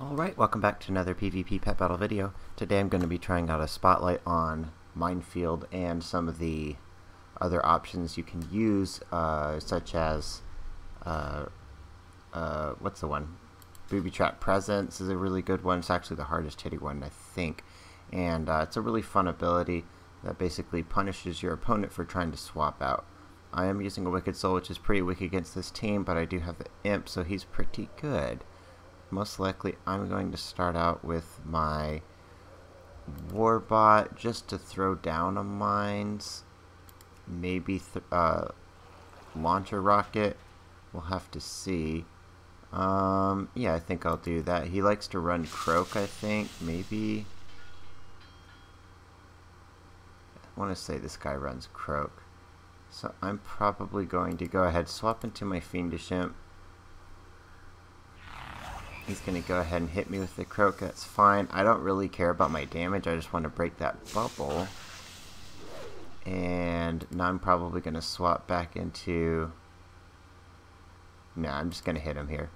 Alright, welcome back to another PvP pet battle video. Today I'm going to be trying out a spotlight on Minefield and some of the other options you can use, such as, what's the one? Booby Trap Presence is a really good one. It's actually the hardest hitting one, I think. And it's a really fun ability that basically punishes your opponent for trying to swap out. I am using a Wicked Soul, which is pretty weak against this team, but I do have the Imp, so he's pretty good. Most likely I'm going to start out with my Warbot just to throw down a mines. Maybe launch a rocket. We'll have to see. Yeah, I think I'll do that. He likes to run Croak, I think. Maybe. I want to say this guy runs Croak. So I'm probably going to go ahead, swap into my Fiendish Imp. He's going to go ahead and hit me with the Croak. That's fine. I don't really care about my damage. I just want to break that bubble. And now I'm probably going to swap back into... Nah, I'm just going to hit him here.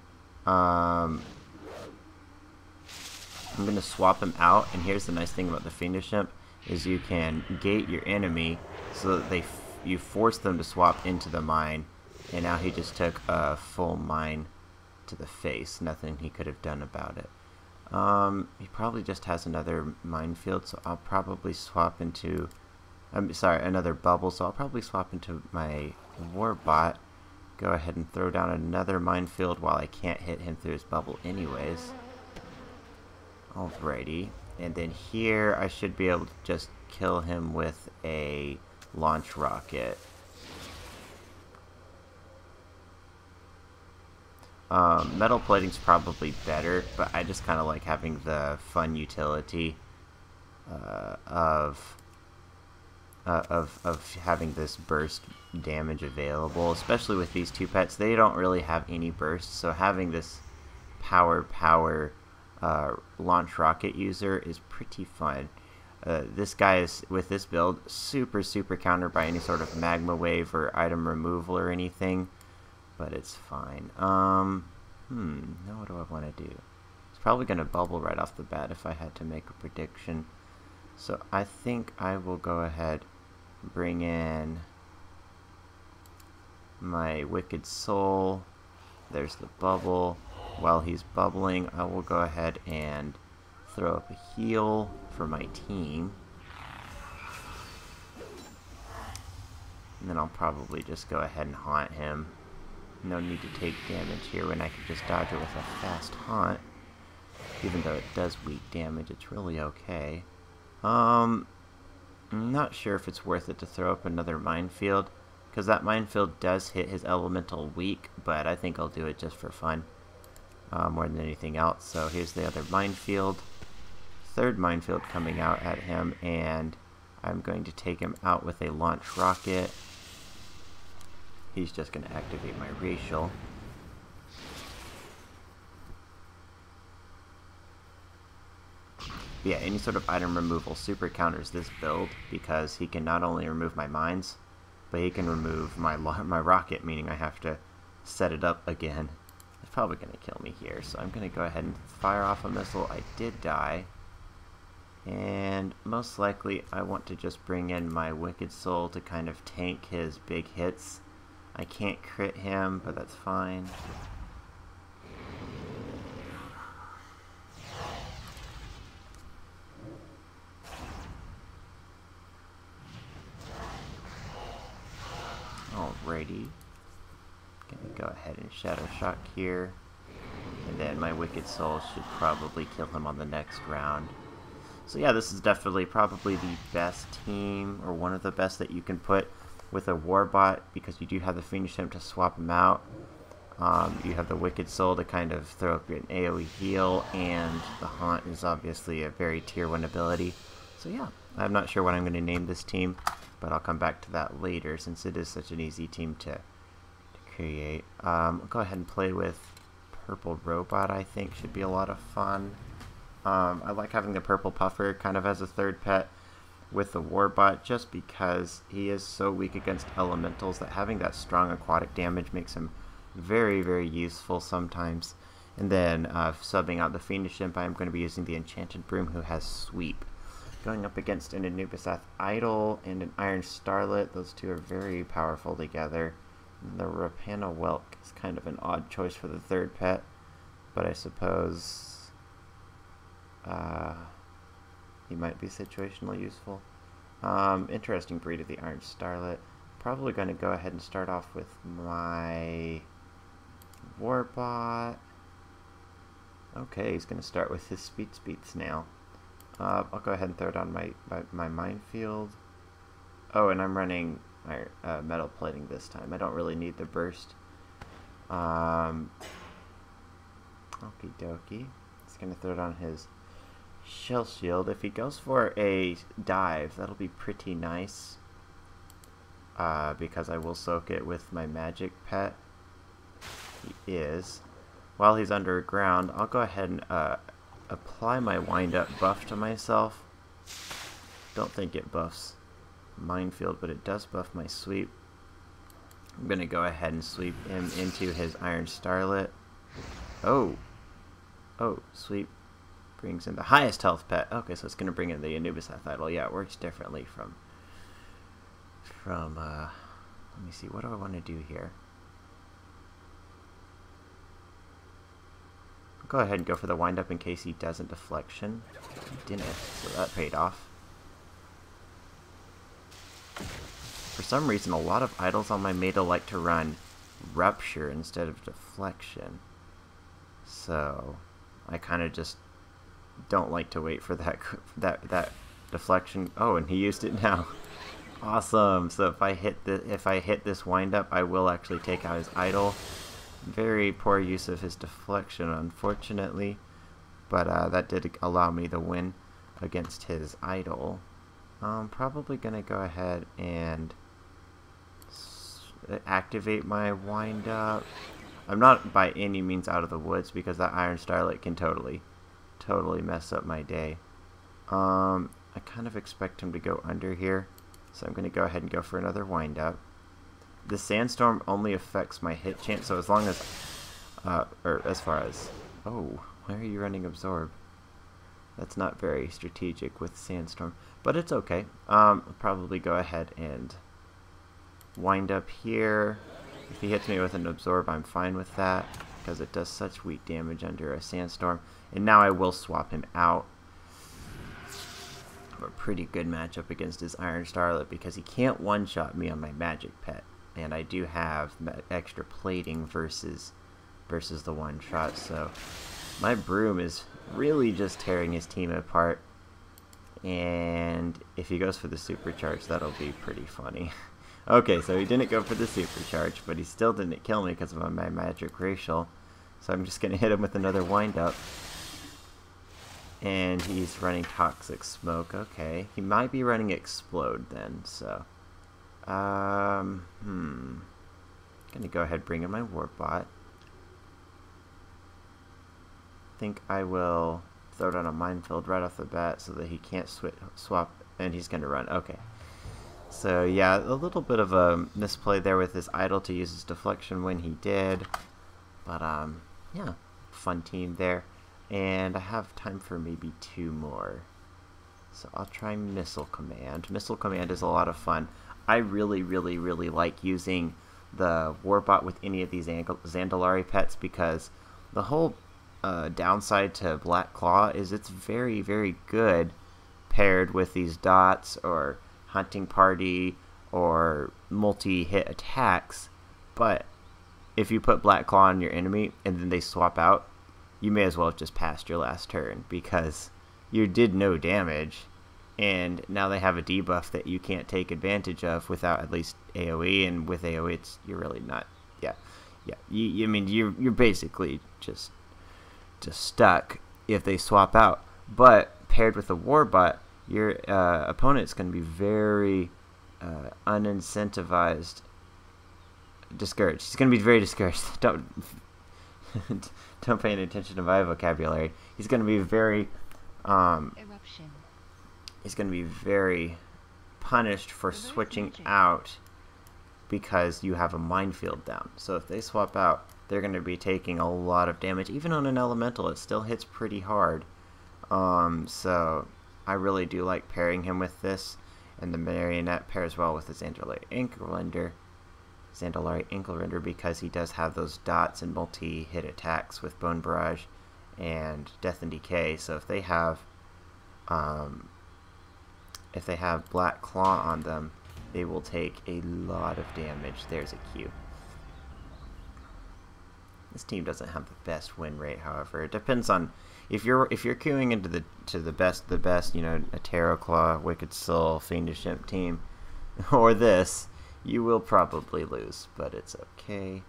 I'm going to swap him out. And here's the nice thing about the Fiendish Imp, is you can gate your enemy so that you force them to swap into the mine. And now he just took a full mine to the face. Nothing he could have done about it. He probably just has another minefield, so I'll probably swap into... I'm sorry, another bubble, so I'll probably swap into my Warbot. Go ahead and throw down another minefield while I can't hit him through his bubble anyways. Alrighty. And then here I should be able to just kill him with a launch rocket. Metal plating's probably better, but I just kind of like having the fun utility of having this burst damage available, especially with these two pets. They don't really have any burst, so having this power launch rocket user is pretty fun. This guy is, with this build, super countered by any sort of magma wave or item removal or anything. But it's fine. Now what do I want to do? It's probably going to bubble right off the bat if I had to make a prediction. So I think I will go ahead and bring in my Wicked Soul. There's the bubble. While he's bubbling, I will go ahead and throw up a heal for my team. And then I'll probably just go ahead and haunt him. No need to take damage here when I can just dodge it with a fast haunt. Even though it does weak damage, it's really okay. I'm not sure if it's worth it to throw up another minefield, because that minefield does hit his elemental weak, but I think I'll do it just for fun, more than anything else. So here's the other minefield. Third minefield coming out at him, and I'm going to take him out with a launch rocket. He's just going to activate my racial. Yeah, any sort of item removal super counters this build, because he can not only remove my mines, but he can remove my rocket, meaning I have to set it up again. It's probably going to kill me here, so I'm going to go ahead and fire off a missile. I did die. And most likely I want to just bring in my Wicked Soul to kind of tank his big hits. I can't crit him, but that's fine. Alrighty. Gonna go ahead and Shadow Shock here. And then my Wicked Soul should probably kill him on the next round. So yeah, this is definitely probably the best team, or one of the best that you can put with a Warbot, because you do have the Fiendish Imp to swap him out. You have the Wicked Soul to kind of throw up an AoE heal, and the Haunt is obviously a very tier 1 ability. So yeah, I'm not sure what I'm going to name this team, but I'll come back to that later, since it is such an easy team to create. I'll go ahead and play with Purple Robot. I think should be a lot of fun. I like having the Purple Puffer kind of as a third pet with the Warbot, just because he is so weak against elementals that having that strong aquatic damage makes him very useful sometimes. And then subbing out the Fiendish Imp, I'm going to be using the Enchanted Broom, who has Sweep. Going up against an Anubisath Idol and an Iron Starlet. Those two are very powerful together. And the Rapana Whelk is kind of an odd choice for the third pet, but I suppose he might be situationally useful. Interesting breed of the Iron Starlet. Probably going to go ahead and start off with my Warbot. Okay, he's going to start with his Speed Snail. I'll go ahead and throw it on my Minefield. Oh, and I'm running metal plating this time. I don't really need the burst. Okie dokie. He's going to throw it on his Shell Shield. If he goes for a dive, that'll be pretty nice. Because I will soak it with my magic pet. He is. While he's underground, I'll go ahead and apply my wind-up buff to myself. Don't think it buffs Minefield, but it does buff my sweep. I'm going to go ahead and sweep him into his Iron Starlet. Oh, sweep brings in the highest health pet. Okay, so it's going to bring in the Anubisath Idol. Yeah, it works differently from let me see, what do I want to do here? Go ahead and go for the wind-up in case he doesn't deflection. He didn't, so that paid off. For some reason, a lot of idols on my Meta like to run Rupture instead of deflection. So I kind of just don't like to wait for that deflection. Oh, and he used it now. Awesome. So if I hit this wind-up, I will actually take out his idol. Very poor use of his deflection, unfortunately, but that did allow me the win against his idol. I'm probably gonna go ahead and activate my wind up. I'm not by any means out of the woods because that Iron Starlet can totally mess up my day. I kind of expect him to go under here, so I'm gonna go ahead and go for another wind up. The Sandstorm only affects my hit chance, so as long as, or as far as, oh, why are you running Absorb? That's not very strategic with Sandstorm, but it's okay. I'll probably go ahead and wind up here. If he hits me with an Absorb, I'm fine with that, because it does such weak damage under a Sandstorm. And now I will swap him out. A pretty good matchup against his Iron Starlet, because he can't one-shot me on my magic pet. And I do have extra plating versus the one shot, so my broom is really just tearing his team apart. And if he goes for the supercharge, that'll be pretty funny. Okay, so he didn't go for the supercharge, but he still didn't kill me because of my magic racial. So I'm just gonna hit him with another wind up. And he's running Toxic Smoke. Okay, he might be running Explode then, so gonna go ahead and bring in my Warbot. Think I will throw it on a Minefield right off the bat so that he can't swap, and he's gonna run. Okay, so yeah, a little bit of a misplay there with his idol to use his deflection when he did, but yeah, fun team there. And I have time for maybe 2 more, so I'll try Missile Command. Missile Command is a lot of fun. I really like using the Warbot with any of these Zandalari pets, because the whole downside to Black Claw is it's very good paired with these dots or Hunting Party or multi-hit attacks. But if you put Black Claw on your enemy and then they swap out, you may as well have just passed your last turn, because you did no damage. And now they have a debuff that you can't take advantage of without at least AoE, and with AoE, you're really not. Yeah. I mean, you're basically just stuck if they swap out. But paired with a Warbot, your opponent's going to be very unincentivized, discouraged. He's going to be very discouraged. Don't pay any attention to my vocabulary. He's going to be very Eruption. He's going to be very punished for switching out because you have a Minefield down. So if they swap out, they're going to be taking a lot of damage. Even on an elemental, it still hits pretty hard. So I really do like pairing him with this, and the marionette pairs well with the Zandalari Ankle Render because he does have those dots and multi-hit attacks with Bone Barrage and Death and Decay. So if they have Black Claw on them, they will take a lot of damage. There's a Q. This team doesn't have the best win rate, however. It depends on if you're queuing into the best, you know, a Tarot Claw, Wicked Soul, Fiendish Imp team, or this, you will probably lose, but it's okay.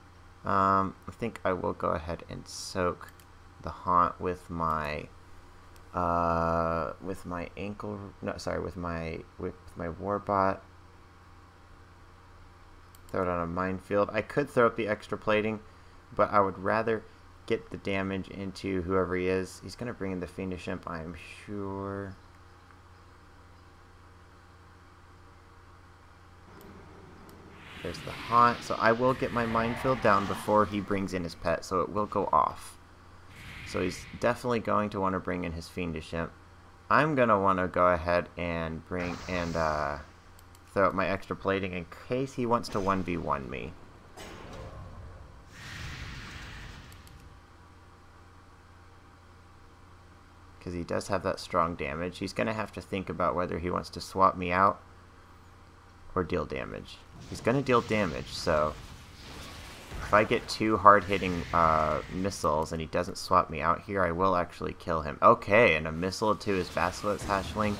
I think I will go ahead and soak the haunt with my warbot. Throw it on a minefield. I could throw up the extra plating, but I would rather get the damage into whoever he is. He's gonna bring in the Fiendish Imp, I am sure. There's the haunt, so I will get my minefield down before he brings in his pet, so it will go off. So he's definitely going to want to bring in his Fiendish Imp. I'm going to want to go ahead and throw out my extra plating in case he wants to 1v1 me. Because he does have that strong damage. He's going to have to think about whether he wants to swap me out or deal damage. He's going to deal damage, so if I get two hard-hitting missiles and he doesn't swap me out here, I will actually kill him. Okay, and a missile to his Basilisk Hatchling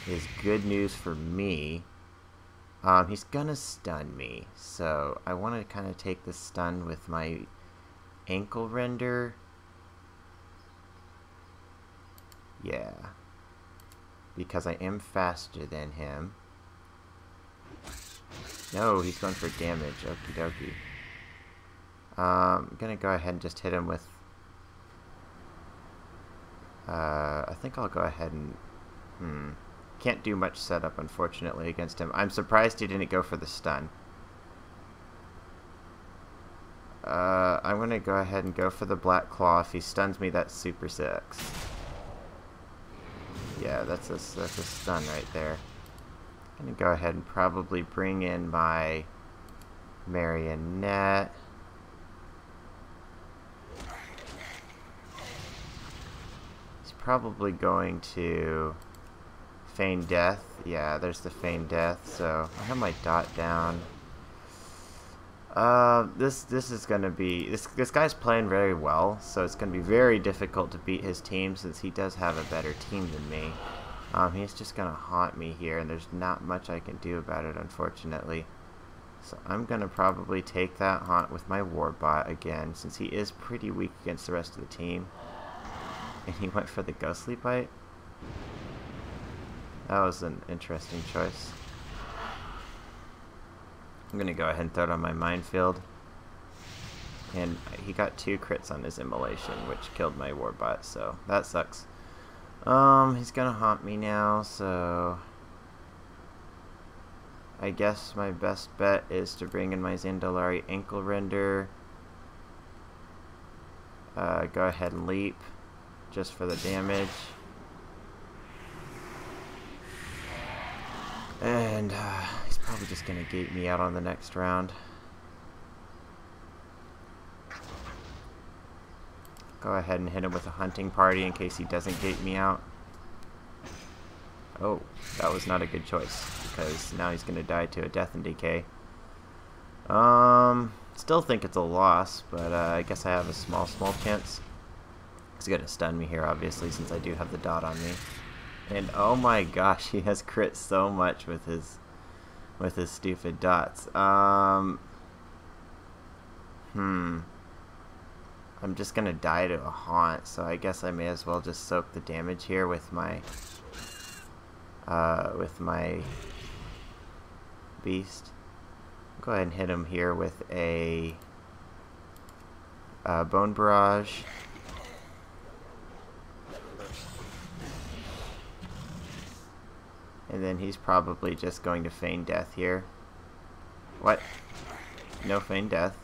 is good news for me. He's going to stun me, so I want to kind of take the stun with my Ankle Render. Yeah, because I am faster than him. No, he's going for damage. Okie dokie. I'm gonna go ahead and just hit him with. I think I'll go ahead and. Can't do much setup, unfortunately, against him. I'm surprised he didn't go for the stun. I'm gonna go ahead and go for the Black Claw. If he stuns me, that's Super 6. Yeah, that's a stun right there. I'm gonna go ahead and probably bring in my marionette. He's probably going to feign death. Yeah, there's the feign death. So I have my dot down. This is gonna be this guy's playing very well, so it's gonna be very difficult to beat his team since he does have a better team than me. He's just gonna haunt me here, and there's not much I can do about it, unfortunately. So I'm gonna probably take that haunt with my warbot again, since he is pretty weak against the rest of the team. And he went for the Ghostly Bite. That was an interesting choice. I'm gonna go ahead and throw it on my minefield. And he got 2 crits on his immolation, which killed my warbot, so that sucks. He's gonna haunt me now, so I guess my best bet is to bring in my Zandalari Ankle Render. Go ahead and leap, just for the damage. And he's probably just gonna gate me out on the next round. Go ahead and hit him with a hunting party in case he doesn't gate me out. Oh, that was not a good choice, because now he's going to die to a Death and Decay. Still think it's a loss, but I guess I have a small chance. He's going to stun me here, obviously, since I do have the dot on me. And oh my gosh, he has crit so much with his stupid dots. I'm just gonna die to a haunt, so I guess I may as well just soak the damage here with my beast. Go ahead and hit him here with a Bone Barrage. And then he's probably just going to feign death here. What? No feign death.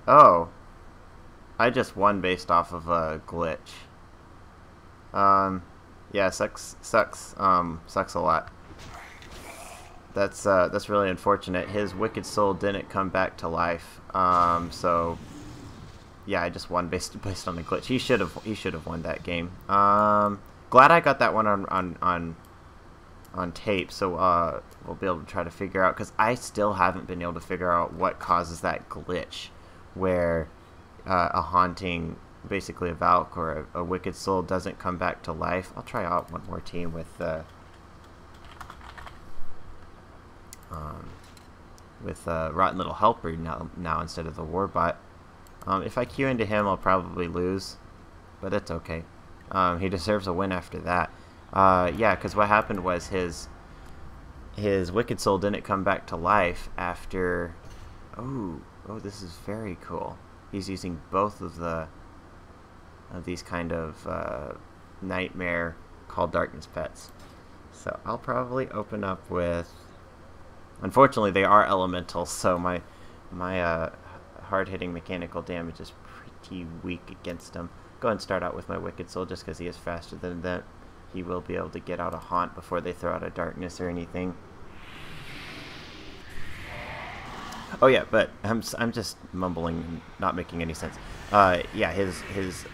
Oh, I just won based off of a glitch. Yeah, sucks a lot. That's really unfortunate. His wicked soul didn't come back to life. So yeah, I just won based on the glitch. He should have won that game. Glad I got that one on tape, so we'll be able to try to figure out, because I still haven't been able to figure out what causes that glitch where a haunting, basically a Valk or a wicked soul, doesn't come back to life. I'll try out one more team with Rotten Little Helper now instead of the Warbot. If I queue into him, I'll probably lose, but it's okay. He deserves a win after that. Yeah, because what happened was his wicked soul didn't come back to life after. Oh, this is very cool. He's using both of these kind of nightmare called darkness pets. So I'll probably open up with. Unfortunately, they are elementals, so my hard-hitting mechanical damage is pretty weak against them. Go ahead and start out with my wicked soul just because he is faster than that. He will be able to get out a haunt before they throw out a darkness or anything. Oh yeah, but I'm just mumbling, not making any sense. Yeah, his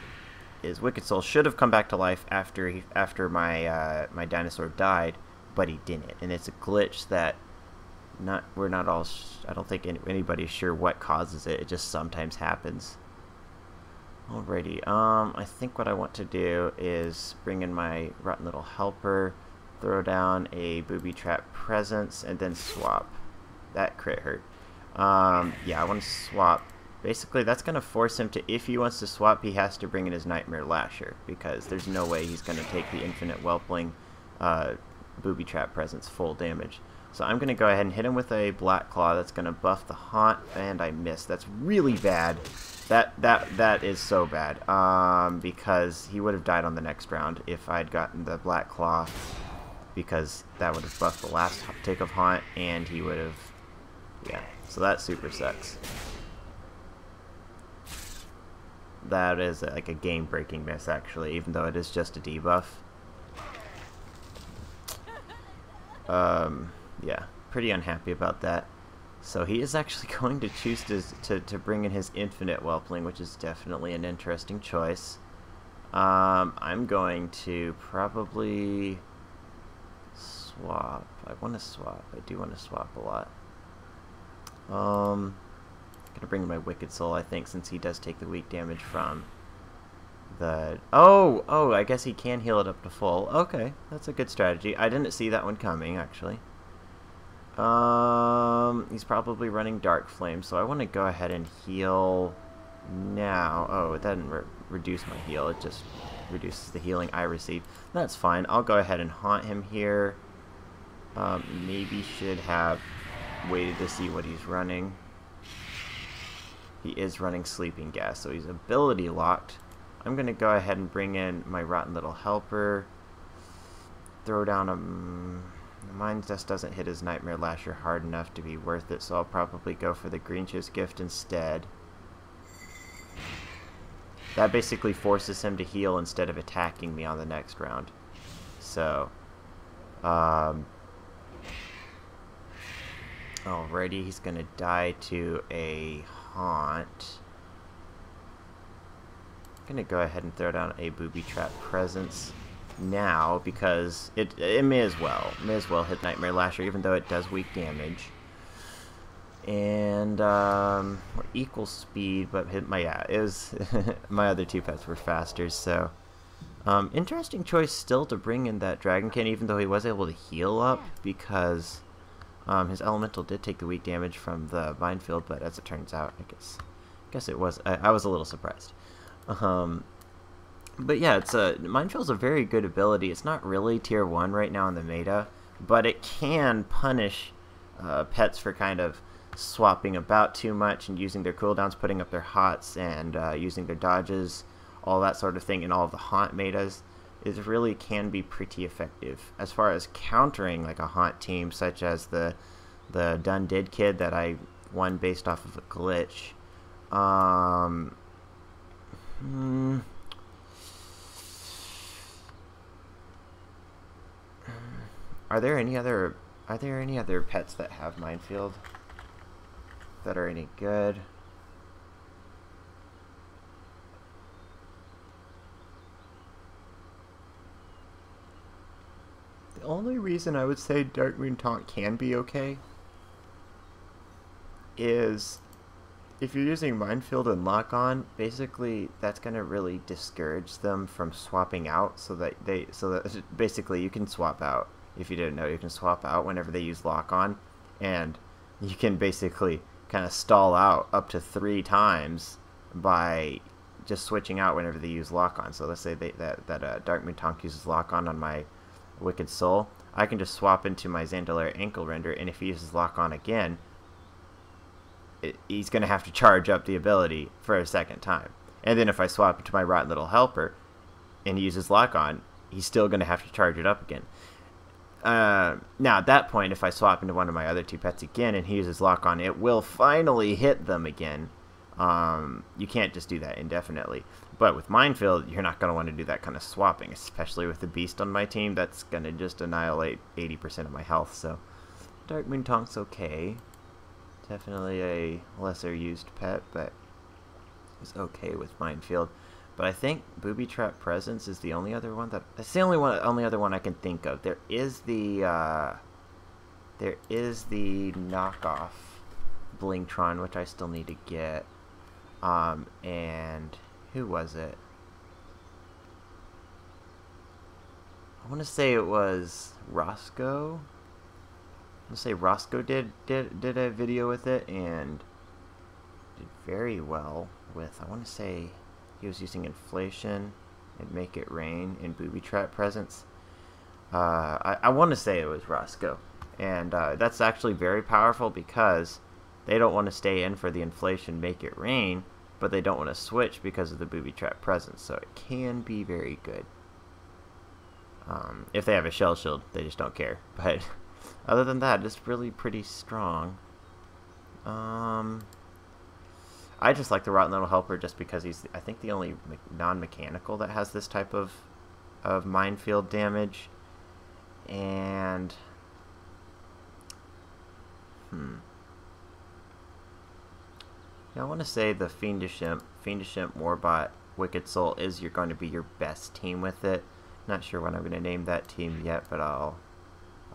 wicked soul should have come back to life after my my dinosaur died, but he didn't, and it's a glitch that we're not all. I don't think anybody's sure what causes it. It just sometimes happens. Alrighty, I think what I want to do is bring in my Rotten Little Helper, throw down a Booby Trap Presence, and then swap. That crit hurt. Yeah, I want to swap. Basically, that's going to force him to, if he wants to swap, he has to bring in his Nightmare Lasher, because there's no way he's going to take the Infinite Whelpling Booby Trap Presence full damage. So I'm going to go ahead and hit him with a Black Claw. That's going to buff the Haunt, and I missed. That's really bad. That is so bad, because he would have died on the next round if I'd gotten the Black Claw, because that would have buffed the last take of Haunt, and he would have, yeah, so that super sucks. That is like a game-breaking miss, actually, even though it is just a debuff. Yeah, pretty unhappy about that. So he is actually going to choose to bring in his Infinite Whelpling, which is definitely an interesting choice. I'm going to probably swap. I want to swap. I do want to swap a lot. I'm gonna bring in my Wicked Soul, I think, since he does take the weak damage from the. Oh, I guess he can heal it up to full. Okay, that's a good strategy. I didn't see that one coming, actually. He's probably running Dark Flame, so I want to go ahead and heal now. Oh, it doesn't reduce my heal, it just reduces the healing I receive. That's fine. I'll go ahead and haunt him here. Maybe should have waited to see what he's running. He is running Sleeping Gas, so he's ability locked. I'm going to go ahead and bring in my Rotten Little Helper. Throw down a. Mine just doesn't hit his Nightmare Lasher hard enough to be worth it, so I'll probably go for the Grinch's Gift instead. That basically forces him to heal instead of attacking me on the next round. So, alrighty, he's gonna die to a Haunt. I'm gonna go ahead and throw down a Booby Trap Presence now, because it may as well hit Nightmare Lasher, even though it does weak damage. And we're equal speed, but hit my my other two pets were faster. So interesting choice still to bring in that Dragonkin, even though he was able to heal up, because his elemental did take the weak damage from the Minefield. But as it turns out, I guess it was. I was a little surprised. But yeah, Minefield's a very good ability. It's not really tier 1 right now in the meta, but it can punish pets for kind of swapping about too much and using their cooldowns, putting up their hots, and using their dodges, all that sort of thing in all of the haunt metas. It really can be pretty effective. As far as countering like a haunt team, such as the Done Did kid that I won based off of a glitch, Hmm. Are there any other pets that have Minefield that are any good? The only reason I would say Darkmoon Taunt can be okay is if you're using Minefield and Lock On, basically that's going to really discourage them from swapping out, so that basically you can swap out. If you didn't know, you can swap out whenever they use Lock On, and you can basically kind of stall out up to 3 times by just switching out whenever they use Lock On. So let's say that Darkmoon Taunt uses Lock On my Wicked Soul. I can just swap into my Zandalare Ankle Render, and if he uses Lock On again, he's going to have to charge up the ability for a second time. And then if I swap into my Rotten Little Helper and he uses Lock On, he's still going to have to charge it up again. Now at that point, if I swap into one of my other 2 pets again and he uses Lock On, it will finally hit them again. You can't just do that indefinitely. But with Minefield, you're not going to want to do that kind of swapping, especially with the Beast on my team. That's going to just annihilate 80% of my health. So Darkmoon Taunt's okay. Definitely a lesser used pet, but it's okay with Minefield. But I think Booby Trap Presence is the only other one that's the only other one I can think of. There is the knockoff Blingtron, which I still need to get. And who was it? I want to say it was Roscoe. Let's say Roscoe did a video with it and did very well with, I want to say he was using Inflation and Make It Rain and Booby Trap Presence. I want to say it was Roscoe, and that's actually very powerful because they don't want to stay in for the Inflation Make It Rain, but they don't want to switch because of the Booby Trap Presence, so it can be very good. If they have a Shell Shield, they just don't care, but other than that, it's really pretty strong. I just like the Rotten Little Helper just because he's, I think, the only non-mechanical that has this type of Minefield damage. And yeah, I want to say the Fiendish Imp Warbot Wicked Soul is going to be your best team with it. Not sure when I'm going to name that team yet, but I'll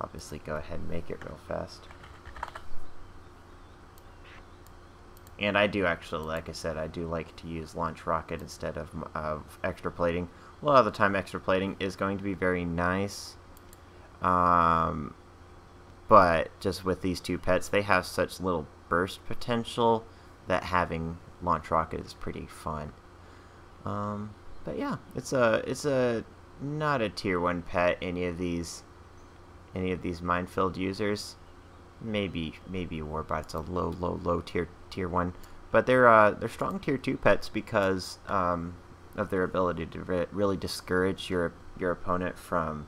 obviously go ahead and make it real fast. And I do actually, like I said, I do like to use Launch Rocket instead of Extra Plating. A lot of the time Extra Plating is going to be very nice. But just with these 2 pets, they have such little burst potential that having Launch Rocket is pretty fun. But yeah, it's a not a tier 1 pet, any of these Minefield users. Maybe Warbot's a low tier 1, but they're strong tier 2 pets because of their ability to really discourage your opponent from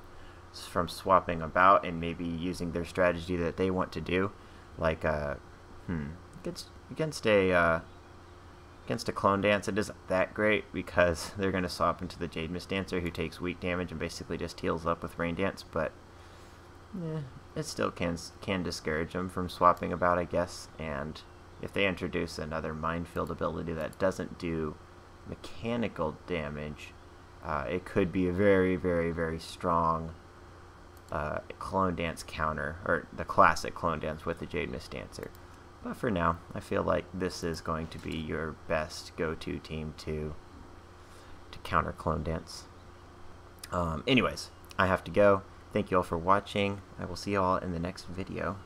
swapping about and maybe using their strategy that they want to do, like against a Clone Dance. It isn't that great because they're going to swap into the Jade Mist Dancer, who takes weak damage and basically just heals up with Rain Dance, but it still can discourage them from swapping about, I guess. And if they introduce another Minefield ability that doesn't do mechanical damage, it could be a very, very, very strong Clone Dance counter, or the classic Clone Dance with the Jade Mist Dancer. But for now, I feel like this is going to be your best go-to team to counter Clone Dance. Anyways, I have to go. Thank you all for watching. I will see you all in the next video.